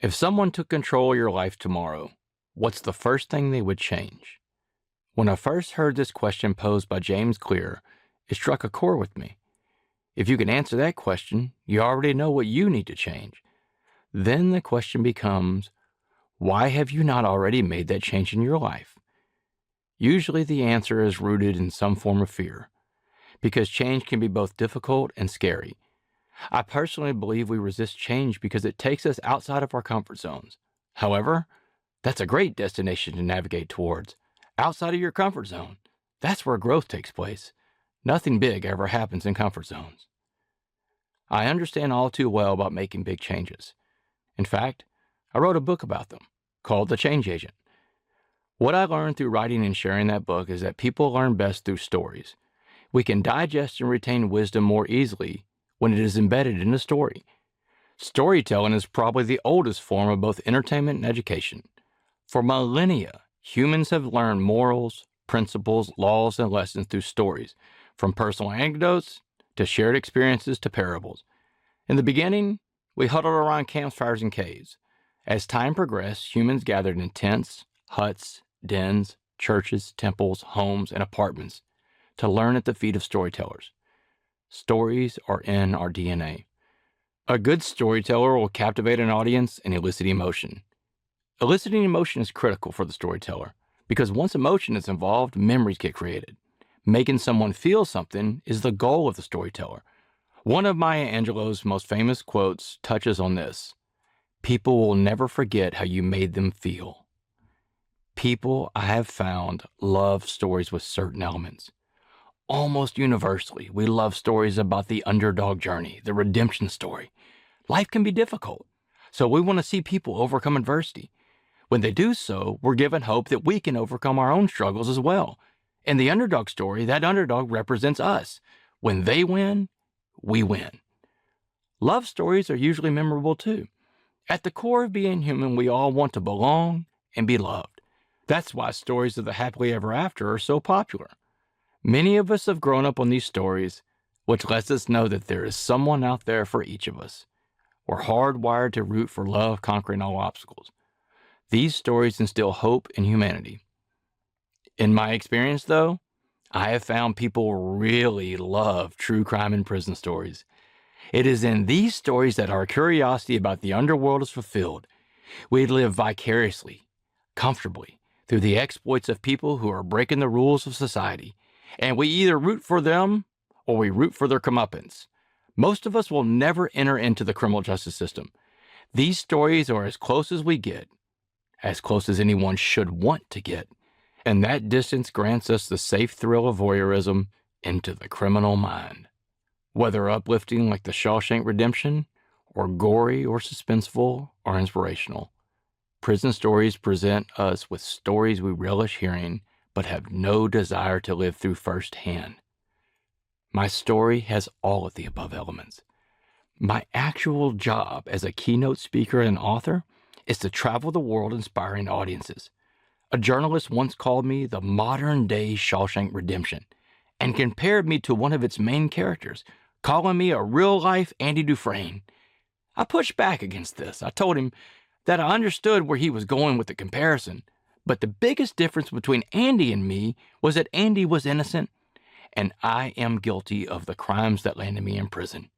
If someone took control of your life tomorrow, what's the first thing they would change? When I first heard this question posed by James Clear, it struck a chord with me. If you can answer that question, you already know what you need to change. Then the question becomes, why have you not already made that change in your life? Usually the answer is rooted in some form of fear, because change can be both difficult and scary. I personally believe we resist change because it takes us outside of our comfort zones. However, that's a great destination to navigate towards. Outside of your comfort zone. That's where growth takes place. Nothing big ever happens in comfort zones. I understand all too well about making big changes. In fact, I wrote a book about them called The Change Agent. What I learned through writing and sharing that book is that people learn best through stories. We can digest and retain wisdom more easily when it is embedded in a story. Storytelling is probably the oldest form of both entertainment and education. For millennia, humans have learned morals, principles, laws, and lessons through stories, from personal anecdotes to shared experiences to parables. In the beginning, we huddled around campfires and caves. As time progressed, humans gathered in tents, huts, dens, churches, temples, homes, and apartments to learn at the feet of storytellers. Stories are in our DNA. A good storyteller will captivate an audience and elicit emotion. Eliciting emotion is critical for the storyteller because once emotion is involved, memories get created. Making someone feel something is the goal of the storyteller. One of Maya Angelou's most famous quotes touches on this. People will never forget how you made them feel. People, I have found, love stories with certain elements. Almost universally, we love stories about the underdog journey, the redemption story. Life can be difficult, so we want to see people overcome adversity. When they do so, we're given hope that we can overcome our own struggles as well. In the underdog story, that underdog represents us. When they win, we win. Love stories are usually memorable too. At the core of being human, we all want to belong and be loved. That's why stories of the happily ever after are so popular. Many of us have grown up on these stories, which lets us know that there is someone out there for each of us. We're hardwired to root for love conquering all obstacles. These stories instill hope in humanity. In my experience, though, I have found people really love true crime and prison stories. It is in these stories that our curiosity about the underworld is fulfilled. We live vicariously, comfortably, through the exploits of people who are breaking the rules of society. And we either root for them or we root for their comeuppance. Most of us will never enter into the criminal justice system. These stories are as close as we get, as close as anyone should want to get. And that distance grants us the safe thrill of voyeurism into the criminal mind. Whether uplifting like the Shawshank Redemption, or gory or suspenseful or inspirational, prison stories present us with stories we relish hearing but have no desire to live through firsthand. My story has all of the above elements. My actual job as a keynote speaker and author is to travel the world inspiring audiences. A journalist once called me the modern-day Shawshank Redemption and compared me to one of its main characters, calling me a real-life Andy Dufresne. I pushed back against this. I told him that I understood where he was going with the comparison, but the biggest difference between Andy and me was that Andy was innocent, and I am guilty of the crimes that landed me in prison.